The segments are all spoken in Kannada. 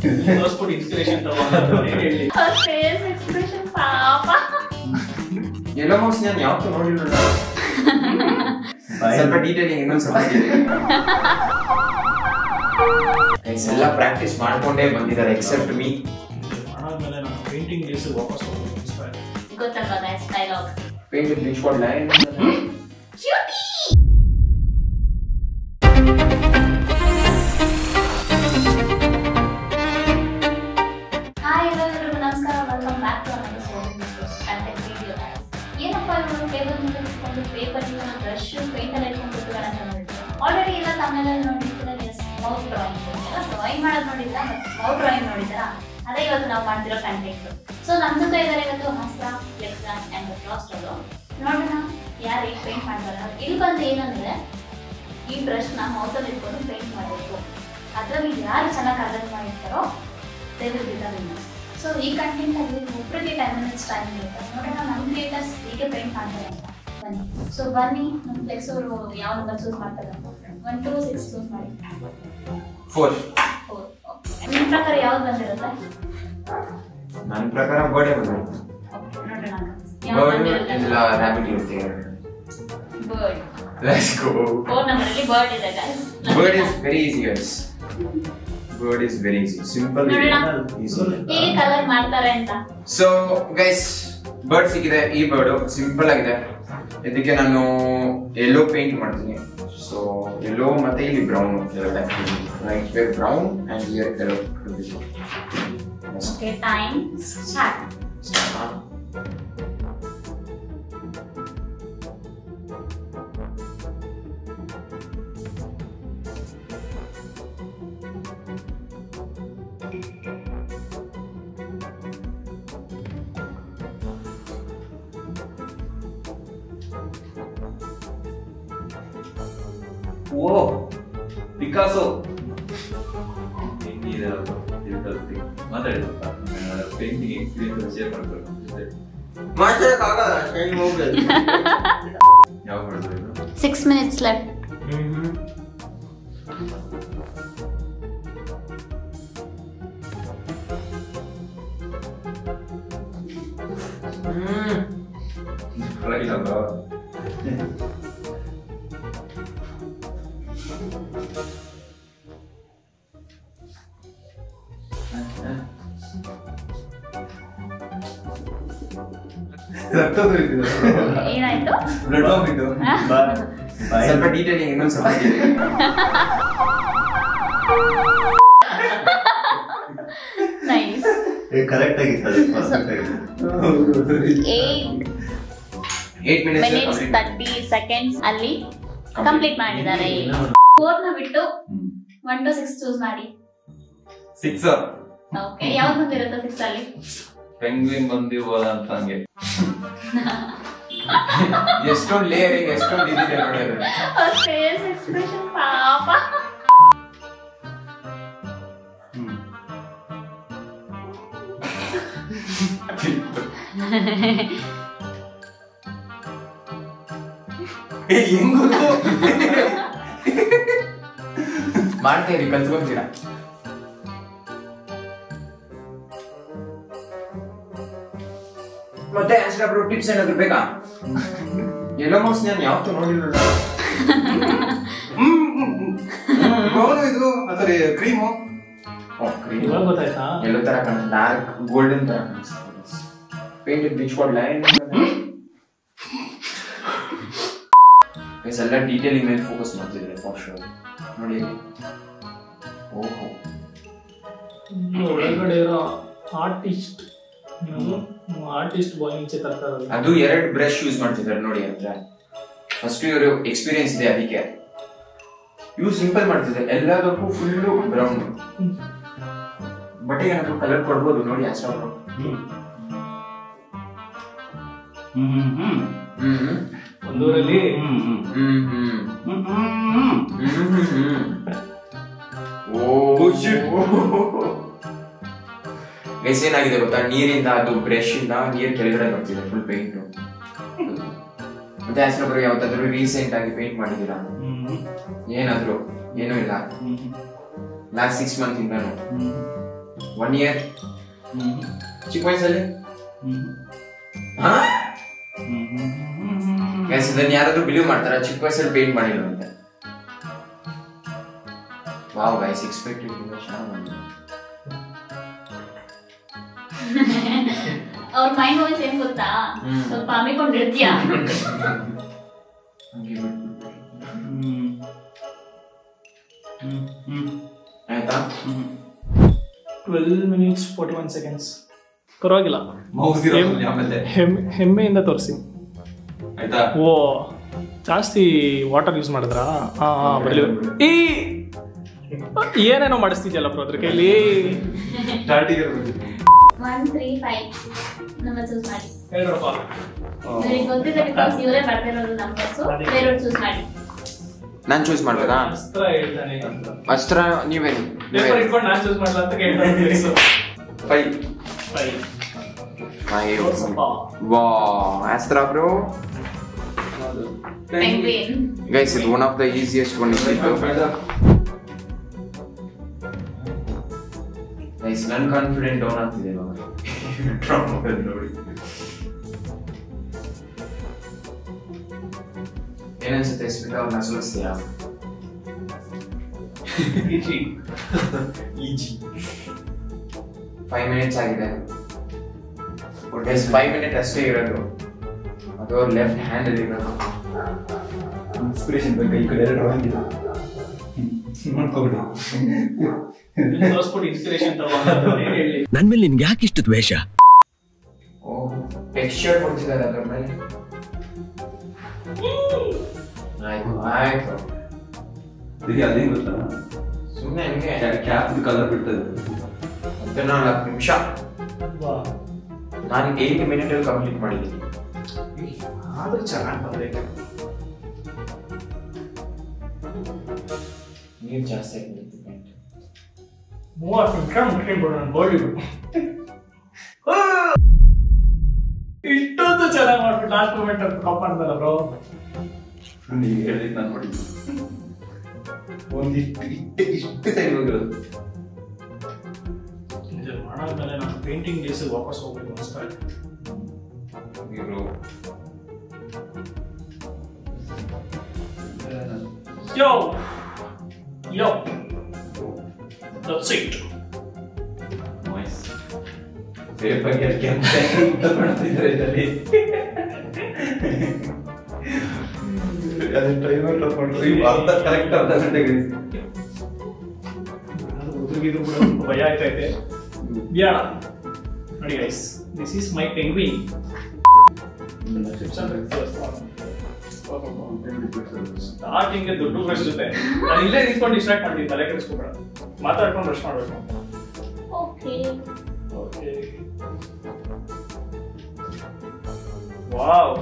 ತೋರಿಸ್ಬಿಟ್ಟು ಇನ್ಸ್ಪಿರೇಷನ್ ತಗೊಂಡು ಫೇಸ್ ಎಕ್ಸ್ಪ್ರೆಷನ್ ಪಾಪ. ಎಲ್ಲೋ ಮೋಸ್ ನಾನು ಯಾವತ್ತೂ ನೋಡಿಲ್ಲ. ಸ್ವಲ್ಪ ಡೀಟೇಲಿಂಗ್ ಇನ್ನೊಂದು ಸ್ವಲ್ಪ ಎಲ್ಲ ಪ್ರಾಕ್ಟೀಸ್ ಮಾಡ್ಕೊಂಡೇ ಬಂದಿದ್ದಾರೆ ಎಕ್ಸೆಪ್ಟ್ ಮೀ. ಆಮೇಲೆ ನಾನು ಪೇಂಟಿಂಗ್ ಡೇಸ್ ವಾಪಸ್ ಗೊತ್ತಲ್ವಾ guys dialogue. Paint with bleach pot line. Hi ಎಲ್ಲರಿಗೂ ನಮಸ್ಕಾರ, welcome back to another content video. ಏನಪ್ಪ ಇವರು ಟೇಬಲ್ ಮೇಲೆ ಕುತ್ಕೊಂಡು ಪೇಪರ್ ಇಂದ ಬ್ರಷ್ ಪೇಂಟ್ ಎಲ್ಲ ಇಟ್ಕೊಂಡು ಕೂತ್ಕೊಳ್ಳೋಣ ಅಂತ ನೋಡಿದ್ರು. ಆಲ್ರೆಡಿ ಎಲ್ಲ ತಮಿಳಲ್ಲಿ ನೋಡಿದ್ರೆ ಮೌತ್ ಡ್ರಾಯಿಂಗ್ ಡ್ರಾಯಿಂಗ್ ಮಾಡೋದು ನೋಡಿದ್ರ, ಮೌತ್ ಡ್ರಾಯಿಂಗ್ ನೋಡಿದ್ರ, ಅದೇ ಇವತ್ತು ನಾವು ಮಾಡ್ತಿರೋ ಕಂಟೆಂಟ್. ಸೊ ನಮ್ಮ ಜೊತೆ ಇದ್ದಾರೆ ಇವತ್ತು ಹಸ್ರ, ಫ್ಲೆಕ್ಸ್ ಅಂಡ್ ಫ್ರಾಸ್ಟ್ ಅವರು. ನೋಡೋಣ ಯಾರು ಈಗ ಪೇಂಟ್ ಮಾಡ್ತಾರೆ. ಇಲ್ಲಿ ಬಂದು ಏನಂದ್ರೆ ಈ ಬ್ರಷ್ನ ಮೌತಲ್ಲಿ ಇಟ್ಕೊಂಡು ಪೇಂಟ್ ಮಾಡಬೇಕು. ಅದರಲ್ಲಿ ಯಾರು ಚೆನ್ನಾಗಿ ಕಲರ್ ಮಾಡಿರ್ತಾರೋ they will be the winner. So ಈ ಕಂಟೆಂಟ್ ಅಲ್ಲಿ ಒಬ್ಬರಿಗೆ 10 minutes ಟೈಮ್ ಇರುತ್ತೆ. ನೋಡೋಣ ನಮ್ಮ ಕ್ರಿಯೇಟರ್ಸ್ ಹೇಗೆ ಪೇಂಟ್ ಮಾಡ್ತಾರೆ ಅಂತ. ಬನ್ನಿ. ಸೊ ಬನ್ನಿ, ನಮ್ಮ ಫ್ಲೆಕ್ಸ್ ಅವರು ಯಾವ ನಂಬರ್ ಚೂಸ್ ಮಾಡ್ತಾರೆ ಅಂತ 1 to 6 ಚೂಸ್ ಮಾಡಿ. 4. ನಿಮ್ಮ ಪ್ರಕಾರ ಯಾವ್ದು ಬಂದಿರುತ್ತೆ? ನನ್ನ ಪ್ರಕಾರ ಬರ್ಡೇ ಬಂದಿರುತ್ತೆ. ನೋಡೋಣ ಬರ್ಡ್ ಇಲ್ಲ ರಾಬಿಟ್ ಇರುತ್ತೆ. ಬರ್ಡ್. Let's go. 4 ನಂಬರ್ ಅಲ್ಲಿ ಬರ್ಡ್ ಇದೆ guys. Bird is very easy guys. Bird is very easy. Simple. Easy. ಹೇಗೆ ಕಲರ್ ಮಾಡ್ತಾರೆ ಅಂತ. So guys, ಬರ್ಡ್ ಸಿಕ್ಕಿದೆ. ಈ ಬರ್ಡ್ ಸಿಂಪಲ್ ಆಗಿದೆ. ಇದಕ್ಕೆ ನಾನು ಯೆಲ್ಲೋ ಪೇಂಟ್ ಮಾಡ್ತೀನಿ. ಸೊ ಯೆಲ್ಲೋ ಮತ್ತೆ ಇಲ್ಲಿ ಬ್ರೌನ್ ಇರುತ್ತೆ. Right way brown and here yellow. Okay, time start. ಓ ಪಿಕಾಸೋ ಮಾತಾಡಿದ ಪೇಂಟಿಂಗ್ ಎಕ್ಸ್ಪೀರಿಯನ್ಸ್ ಶೇರ್ ಮಾಡ್ಬೇಕು. ಯಾವ ಮಾಡಿದ್ರು? 6 minutes left. ಏನಾಯ್ತು? ಸ್ವಲ್ಪ ಡೀಟೇಲಿಂಗ್ ಇನ್ನೊಂದು ಸ್ವಲ್ಪ ನೈಸ್. ಕರೆಕ್ಟ್ ಆಗಿತ್ತು. 8 minutes 30 seconds ಅಲ್ಲಿ ಕಂಪ್ಲೀಟ್ ಮಾಡಿದ್ದಾರೆ. 4 ನ ಬಿಟ್ಟು 1 to 6 ಚೂಸ್ ಮಾಡಿ. 6. ಓಕೆ, ಯಾವ್ದು ಬಂದಿರುತ್ತೆ 6 ಅಲ್ಲಿ? ಪೆಂಗ್ವಿನ್ ಬಂದಿರ್ಬೋದ ಅಂತ ಹಂಗೆ. ಎಷ್ಟೊಂದು ಲೇಯರಿಂಗ್ ಎಷ್ಟೊಂದು ಇದಿದೆ ನೋಡಿ. ಫೇಸ್ ಎಕ್ಸ್ಪ್ರೆಷನ್ ಪಾಪ. ಮಾಡ್ತಾ ಇರಿ, ಕಲ್ತ್ಕೊಂತೀರಾ. ಮತ್ತೆ ಅಷ್ಟೊಬ್ರು ಟಿಪ್ಸ್ ಏನಾದ್ರು ಬೇಕಾ? ಎಲ್ಲೋ ಮೋಸ್ ನಾನು ಯಾವತ್ತೂ ನೋಡಿಲ್ಲ. ಇದು ಅದ್ರ ಕ್ರೀಮು. ಕ್ರೀಮ್ ಗೊತ್ತಾಯ್ತಾ? ಎಲ್ಲೋ ತರ ಕಾಣಿಸ್ತದೆ, ಡಾರ್ಕ್ ಗೋಲ್ಡನ್ ತರ ಕಾಣಿಸ್ತದೆ. Paint with bleach pot line. ಎಲ್ಲ ಡೀಟೇಲಿಂಗ್ ಮೇಲೆ ಫೋಕಸ್ ಮಾಡ್ತಿದ್ರೆ ಫಾರ್ ಶೋರ್. ನೋಡಿ. ಓಹೋ, ಒಳಗಡೆ ಇರೋ ಆರ್ಟಿಸ್ಟ್ ಬಾಯ್ ಈಚೆ ತರ್ತಾರೆ. ಅದು 2 ಬ್ರಷ್ ಯೂಸ್ ಮಾಡ್ತಿದ್ದಾರೆ ನೋಡಿ. ಅಂದ್ರೆ ಫಸ್ಟ್ ಇವರು ಎಕ್ಸ್ಪೀರಿಯನ್ಸ್ ಇದೆ ಅದಕ್ಕೆ. ಇವು ಸಿಂಪಲ್ ಮಾಡ್ತಿದ್ದಾರೆ, ಎಲ್ಲದಕ್ಕೂ ಫುಲ್ಲು ಬ್ರೌನ್. ಬಟ್ಟೆಗೆ ಏನಾದ್ರು ಕಲರ್ ಕೊಡ್ಬೋದು ನೋಡಿ ಅಷ್ಟೊಂದು. ಒಂದೂರಲ್ಲಿ ಗೈಸ್ ಏನಾಗಿದೆ ಗೊತ್ತಾ, ನೀರಿಂದ ಅದು ಬ್ರಷ್ ಇಂದ ನೀರ್ ಕೆಳಗಡೆ ಬರ್ತಿದೆ ಫುಲ್ ಪೇಂಟ್. ಮತ್ತೆ ಅಷ್ಟೊಬ್ಬರು ಯಾವತ್ತಾದ್ರೂ ರೀಸೆಂಟ್ ಆಗಿ ಪೇಂಟ್ ಮಾಡಿದೀರಾ? ಏನಾದ್ರು? ಏನೂ ಇಲ್ಲ. Last 6 months ಇಂದಾನು 1 year. ಚಿಕ್ಕ ವಯಸ್ಸಲ್ಲಿ ಗೈಸ್ ಇದನ್ನ ಯಾರಾದ್ರೂ ಬಿಲೀವ್ ಮಾಡ್ತಾರ ಚಿಕ್ಕ ವಯಸ್ಸಲ್ಲಿ ಪೇಂಟ್ ಮಾಡಿಲ್ಲ ಅಂತ? ವಾವ್ ಗೈಸ್ ಎಕ್ಸ್ಪೆಕ್ಟೆಡ್ ಅವ್ರ ಮೈಂಡ್ ವಾಯ್ಸ್ ಏನ್ ಗೊತ್ತಾ, ಸ್ವಲ್ಪ ಹಮ್ಮಿಕೊಂಡಿರ್ತೀಯ. ಆಯ್ತಾ? 12 minutes 41 seconds. ಪರವಾಗಿಲ್ಲ, ಹೆಮ್ಮೆಯಿಂದ ತೋರಿಸಿ ಆಯ್ತಾ? ಓ ಜಾಸ್ತಿ ವಾಟರ್ ಯೂಸ್ ಮಾಡಿದ್ರಾ? ಈ ಏನೇನೋ ಮಾಡಿಸ್ತಿದ್ಯಲ್ಲ ಬ್ರೋ ಅದ್ರ ಕೈಲಿ. 1 3 5 ನಂಬರ್ ಚೂಸ್ ಮಾಡಿ. ಹೇಳ್ರಪ್ಪ. ನನಗೆ ಗೊತ್ತಿದೆ ಬಿಕಾಸ್ ಇವರೇ ಬರ್ತಿರೋದು ನಂಬರ್ಸ್. ಬೇರೆ ಚೂಸ್ ಮಾಡಿ. ನಾನು ಚೂಸ್ ಮಾಡ್ಬೇಕಾ? ಅಸ್ತ್ರ ಹೇಳ್ತಾನೆ ಅಂತ. ಅಸ್ತ್ರ ನೀವೇನು ಪೇಪರ್ ಇಟ್ಕೊಂಡು ನಾನು ಚೂಸ್ ಮಾಡಲ್ಲ ಅಂತ ಕೇಳ್ತಾರೆ. 5 ವಾ ಅಸ್ತ್ರ bro. Penguin. Guys, it's one of the easiest one. Guys, non-confident down ಆಗ್ತಿದೆ ನೋಡಿ. ಏನನ್ಸುತ್ತೆ ಸ್ಮಿತಾ ಅವ್ರನ್ನ ಸುಲಿಸ್ತೀರಾ? ಈಜಿ 5 minutes ಆಗಿದೆ. Guys, 5 minutes ಅಷ್ಟೇ ಇರೋದು. ಅದು ಅವ್ರ ಲೆಫ್ಟ್ ಹ್ಯಾಂಡ್ ಅಲ್ಲಿ ಇರೋದು. ಇನ್ಸ್ಪಿರೇಷನ್ ಬೇಕು, ಈ ಕಡೆ ಎರಡು ಡ್ರಾಯಿಂಗ್ ಮಾಡ್ಕೊಬಿಡಿ. ಇನ್ಸ್ಪಿರೇಷನ್ ತಗೊಂಡು ಹೇಳಿ. ನನ್ ಮೇಲೆ ನಿನ್ಗೆ ಯಾಕೆ ಇಷ್ಟು ದ್ವೇಷ? ಓ ಟೆಕ್ಸ್ಚರ್ ಕೊಡ್ತಿದ್ದಾರೆ ಅದ್ರ ಮೇಲೆ. ಆಯ್ತು ಅದೇನು ಗೊತ್ತಾ, ಸುಮ್ಮನೆ ಹಂಗೆ ಕ್ಯಾಪ್ ಕಲರ್ ಬಿಡ್ತದೆ. 14 ನಿಮಿಷ. ನಾನು 8 minutes ಅಲ್ಲಿ ಕಂಪ್ಲೀಟ್ ಮಾಡಿದ್ದೀನಿ. ಆದ್ರೂ ಚೆನ್ನಾಗಿ ಬಂದೈತೆ. ನೀರು ಜಾಸ್ತಿ ಆಗಿತ್ತು. 30 ನಿಮಿಷ ಮುಟ್ಕೊಂಡ್ಬಿಡು ನಾನು ಗೋಲ್ಡ್. ಇಷ್ಟೊಂದು ಚೆನ್ನಾಗಿ ಮಾಡ್ಬಿಟ್ಟು ಲಾಸ್ಟ್ ಮೂಮೆಂಟ್ ಕಾಪ್ ಮಾಡ್ದಲ್ಲ ಬ್ರೋ. ನೀವು ಹೇಳಿದ್ ನಾನು ನೋಡಿದ್ದು ಇಷ್ಟು ಟೈಮ್ ಹೋಗಿರೋದು. ಮಾಡಾದ್ಮೇಲೆ ನಾನು ಪೇಂಟಿಂಗ್ ಡೇಸ್ ವಾಪಸ್ ಹೋಗ್ಬೇಕು ಅನಿಸ್ತಾ ಇದೆ. Yo, that's it. Nice. Paper get ಮಾಡ್ತಿದ್ದಾರೆ ಇದರಲ್ಲಿ. ಅದು ಟೈಮರ್ ತಗೊಂಡ್ರು ಅರ್ಧ ಕರೆಕ್ಟ್ ಅರ್ಧ ಗಂಟೆಗೆ. ಇದು ಕೂಡ ಭಯ ಆಯ್ತೈತೆ. ಬೇಡ ನೋಡಿ guys, this is my penguin. Starting ದುಡ್ಡು ಬ್ರಷ್ ಜೊತೆ ನಾನು ಇಲ್ಲೇ ನಿಂತ್ಕೊಂಡು ಡಿಸ್ಟ್ರಾಕ್ಟ್ ಮಾಡ್ತೀನಿ, ತಲೆ ಕೆಡಿಸ್ಕೊಬೇಡ, ಮಾತಾಡ್ಕೊಂಡು ಬ್ರಷ್ ಮಾಡ್ಬೇಕು. Okay okay wow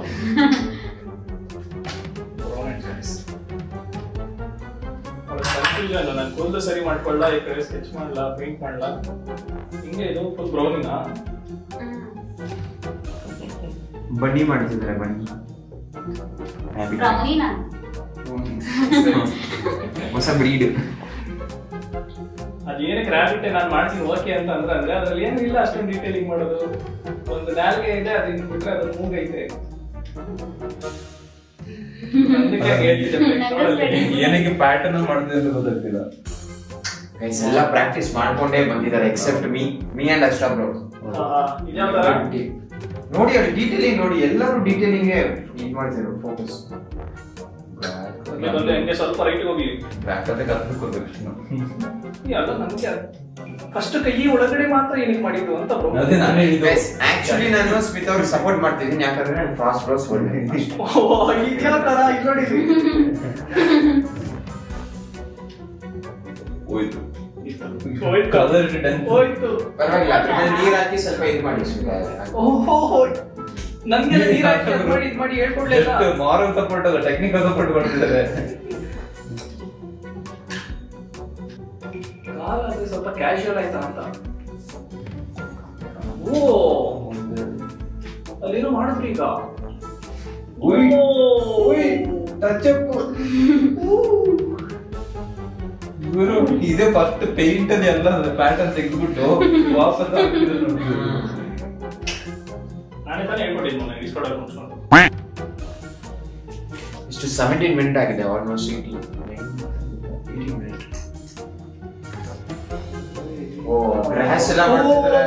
confusion. ನಾನು ಕೂದಲು ಸರಿ ಮಾಡ್ಕೊಳ್ಳ, ಈ ಕಡೆ ಸ್ಕೆಚ್ ಮಾಡಲ್ಲ, ಪೇಂಟ್ ಮಾಡಲ್ಲ, ಹಿಂಗೆ ಇದು ಫುಲ್ ಬ್ರೌನಿನ. ಬನ್ನಿ ಮಾಡ್ತಿದ್ದಾರೆ. ಬನ್ನಿ ಬ್ರೌನಿನಾ? ಹೊಸ ಬ್ರೀಡ್. ಅದೇನಕ್ಕೆ ರ್ಯಾಬಿಟ್ ನಾನು ಮಾಡ್ತೀನಿ ಓಕೆ ಅಂತ ಅಂದ್ರೆ ಅದ್ರಲ್ಲಿ ಏನು ಇಲ್ಲ ಅಷ್ಟೊಂದು ಡೀಟೇಲಿಂಗ್ ಮಾಡೋದು. ಒಂದು ನಾಲ್ಗೆ ಇದೆ, ಅದನ್ನ ಬಿಟ್ರೆ ಅದು ಮೂಗೈತೆ. ಏನಕ್ಕೆ ಪ್ಯಾಟರ್ನ್ ಮಾಡ್ತಿದೆ ಅಂತ ಗೊತ್ತಾಗ್ತಿಲ್ಲ. ಗೈಸ್ ಎಲ್ಲ ಪ್ರಾಕ್ಟೀಸ್ ಮಾಡ್ಕೊಂಡೇ ಬಂದಿದ್ದಾರೆ ಎಕ್ಸೆಪ್ಟ್ ಮೀ ಅಂಡ್ ಅಷ್ಟ ಬ್ರೋ. ನೋಡಿ ಅಲ್ಲಿ ಡೀಟೇಲಿಂಗ್ ನೋಡಿ, ಎಲ್ಲರೂ ಡೀಟೇಲಿಂಗ್ ಇದು ಮಾಡ್ತಿದ್ರು ಫೋಕಸ್. ಹಂಗೆ ಸ್ವಲ್ಪ ರೈಟ್ ಹೋಗಿ ಬ್ಯಾಕಲ್ಲಿ ಕಲ್ತ್ಕೋಬೇಕು. ಅಲ್ಲ ನನ್ಗೆ ಫಸ್ಟ್ ಕೈ ಒಳಗಡೆ ಮಾತ್ರ ಏನಕ್ಕೆ ಮಾಡಿದ್ದು ಅಂತ ಬ್ರೋ. ಅದೇ ನಾನು ಹೇಳಿದ್ದು. ಆಕ್ಚುಲಿ ನಾನು ಸ್ಮಿತಾ ಅವ್ರಿಗೆ ಸಪೋರ್ಟ್ ಮಾಡ್ತಿದ್ದೀನಿ, ಯಾಕಂದ್ರೆ ನಾನು ಫಾಸ್ಟ್ ಬ್ರೋಸ್ ಹೊರಗೆ ತರ ಇಲ್ಲಿ ಹೋಯ್ತು. ಹೋಯ್ತು. ಪರವಾಗಿಲ್ಲ, ಅದ್ರಲ್ಲಿ ನೀರ್ ಹಾಕಿ ಸ್ವಲ್ಪ ಇದು ಮಾಡಿ ಸ್ಮಿತಾ. ನನ್ಗೆ ನೀರ್ ಹಾಕಿ ಇದು ಮಾಡಿ ಹೇಳ್ಕೊಡ್ಲಿಲ್ಲ. ಮಾರಲ್ ಸಪೋರ್ಟ್ ಅಲ್ಲ, ಟೆಕ್ನಿಕಲ್ ಸಪೋರ್ಟ್ ಮಾಡ್ತಿದ್ದಾರೆ. ಕಾಲ ಅಂದ್ರೆ ಸ್ವಲ್ಪ ಕ್ಯಾಶುಯಲ್ ಆಯ್ತಾ ಅಂತ. ಓ ಅಲ್ಲೇನೋ ಮಾಡಿದ್ರಿ ಈಗ. ಗುರು ಇದೇ ಫಸ್ಟ್ ಪೇಂಟ್ ಅಲ್ಲಿ ಎಲ್ಲ ಪ್ಯಾಟರ್ನ್ ತೆಗೆದ್ಬಿಟ್ಟು ವಾಪಸ್ ಹಾಕಿದ್ರು ನೋಡಿ. ನಾನೇ ತಾನೇ ಹೇಳ್ಕೊಟ್ಟಿದ್ದು ನನಗೆ ಇಸ್ಕೊಡೋಕೆ ಮುಗಿಸ್ಕೊಂಡು. ಇಷ್ಟು 17 ಮಿನಿಟ್ ಆಗಿದೆ ಆಲ್ಮೋಸ್ಟ್ 18 ಮಿನಿಟ್. ಓ ಗ್ರಾಸ್ ಎಲ್ಲ ಮಾಡ್ತಿದ್ದಾರೆ.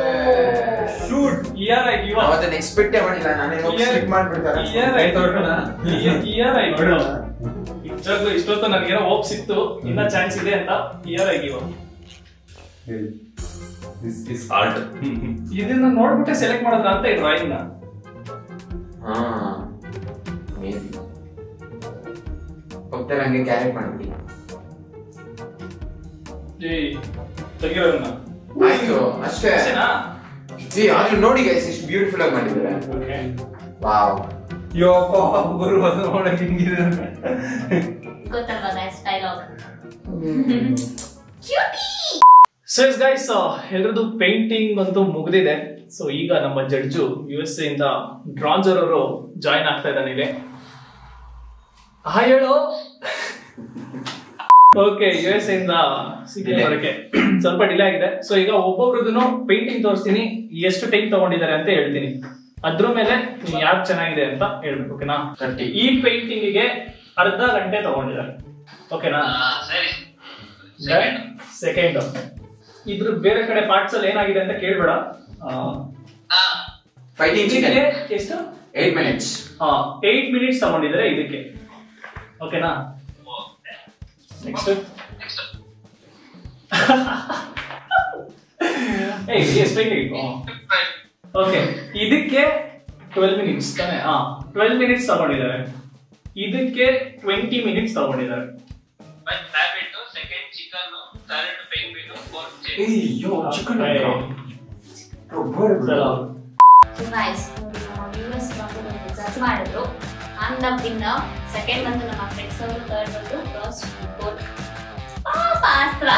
ಶೂಟ್ ಇಯರ್ ಆಗಿ ಇವಾಗ ಅದನ್ನ ಎಕ್ಸ್ಪೆಕ್ಟ್ ಮಾಡಿಲ್ಲ. ನಾನೇನೋ ಸ್ಕಿಪ್ ಮಾಡ್ಬಿಡ್ತಾರೆ. ಇಯರ್ ಆಯ್ತು ಇಯರ್ ಆಯ್ತು ನಿಜವಾಗ್ಲೂ ಇಷ್ಟೊತ್ತು ನನಗೇನೋ ಹೋಪ್ ಸಿಕ್ತು ಇನ್ನ ಚಾನ್ಸ್ ಇದೆ ಅಂತ. ಇಯರ್ ಆಗಿ ಇವಾಗ ದಿಸ್ ಇಸ್ ಆರ್ಟ್. ಇದನ್ನ ನೋಡ್ಬಿಟ್ಟೆ ಸೆಲೆಕ್ಟ್ ಮಾಡೋದ್ರ ಅಂತ ಈ ಡ್ರಾಯಿಂಗ್ ನ. ಹಾ ಮೇಬಿ ಹೋಗ್ತಾರೆ ಹಂಗೆ ಕ್ಯಾರೆಕ್ಟ್ ಮಾಡ್ಬಿಡಿ. ಏಯ್ ತೆಗಿರೋದನ್ನ ಆಯ್ತು ಅಷ್ಟೇ. ಆದ್ರೂ ನೋಡಿ ಗೈಸ್ ಎಷ್ಟು ಬ್ಯೂಟಿಫುಲ್ ಆಗಿ ಮಾಡಿದ್ದಾರೆ. Okay wow. ಯೋಕೋ ಗುರು ಅದು ನೋಡಕ್ಕೆ ಹಿಂಗಿದೆ. ಗೊತ್ತಲ್ವಾ ಗೈಸ್ ಡೈಲಾಗ್. ಸೊ ಗೈಸ್ ಎಲ್ರದ್ದು ಪೇಂಟಿಂಗ್ ಅಂತೂ ಮುಗಿದಿದೆ. ಸೊ ಈಗ ನಮ್ಮ ಜಡ್ಜು US ಇಂದ ಡ್ರಾನ್ಸರ್ ಅವರು ಜಾಯಿನ್ ಆಗ್ತಾ ಇದ್ದಾನೆ ಇಲ್ಲಿ. ಹೇಳು. ಓಕೆ US ಇಂದ ಬರೋಕೆ ಸ್ವಲ್ಪ ಡಿಲೇ ಆಗಿದೆ. ಸೊ ಈಗ ಒಬ್ಬೊಬ್ರದ್ದು ಪೇಂಟಿಂಗ್ ತೋರಿಸ್ತೀನಿ, ಎಷ್ಟು ಟೈಮ್ ತಗೊಂಡಿದ್ದಾರೆ ಅಂತ ಹೇಳ್ತೀನಿ. ಅದ್ರ ಮೇಲೆ ಯಾವ್ದು ಚೆನ್ನಾಗಿದೆ ಅಂತ ಹೇಳ್ಬೇಕು. ಓಕೆನಾ? ಈ ಪೇಂಟಿಂಗ್ ಗೆ ಅರ್ಧ ಗಂಟೆ ತಗೊಂಡಿದ್ದಾರೆ. ಓಕೆನಾ? ಸೆಕೆಂಡ್ ಇದ್ರ ಬೇರೆ ಕಡೆ ಪಾರ್ಟ್ಸ್ ಅಲ್ಲಿ ಏನಾಗಿದೆ ಅಂತ ಕೇಳ್ಬೇಡ. ಫೈಟಿಂಗ್ ಎಷ್ಟು 8 ಮಿನಿಟ್ಸ್. 8 ಮಿನಿಟ್ಸ್ ತಗೊಂಡಿದ್ದಾರೆ ಇದಕ್ಕೆ. ಓಕೆನಾ? ನೆಕ್ಸ್ಟ್ ಓಕೆ ಇದಕ್ಕೆ 12 ಮಿನಿಟ್ಸ್ ತಾನೆ. 12 ಮಿನಿಟ್ಸ್ ತಗೊಂಡಿದ್ದಾರೆ. ಇದಕ್ಕೆ 20 ಮಿನಿಟ್ಸ್ ತಗೊಂಡಿದ್ದಾರೆ. ಜಡ್ಜ್ ಮಾಡಿದ್ರು. I'm the winner. ಸೆಕೆಂಡ್ ಬಂದು ನಮ್ಮ ಫ್ರೆಂಡ್ಸ್ ಅವರು, ಥರ್ಡ್ ಬಂದು ಫಸ್ಟ್, ಫೋರ್ತ್ ಪಾಸ್ತ್ರ.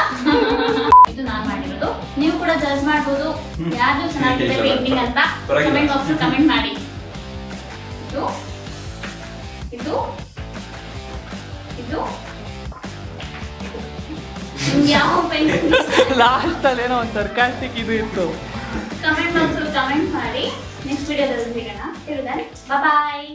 ಇದು ನಾನು ಮಾಡಿರೋದು. ನೀವು ಕೂಡ ಜಡ್ಜ್ ಮಾಡಬಹುದು ಯಾರು ಚೆನ್ನಾಗಿದೆ ಪೇಂಟಿಂಗ್ ಅಂತ ಕಮೆಂಟ್ ಬಾಕ್ಸ್ ಅಲ್ಲಿ ಕಮೆಂಟ್ ಮಾಡಿ. ಇದು ಇದು ಇದು ಯಾವ ಪೇಂಟಿಂಗ್ ಲಾಸ್ಟ್ ಅಲ್ಲಿ ಏನೋ ಒಂದು ಸರ್ಕಾಸ್ಟಿಕ್ ಇದು ಇತ್ತು. ಕಮೆಂಟ್ ಬಾಕ್ಸ್ ಅಲ್ಲಿ ಕಮೆಂಟ್ ಮಾಡಿ. ನೆಕ್ಸ್ಟ್ ವಿಡಿಯೋದಲ್ಲಿ ಸಿಗೋಣ. ಬಾಯ್ ಬಾಯ್.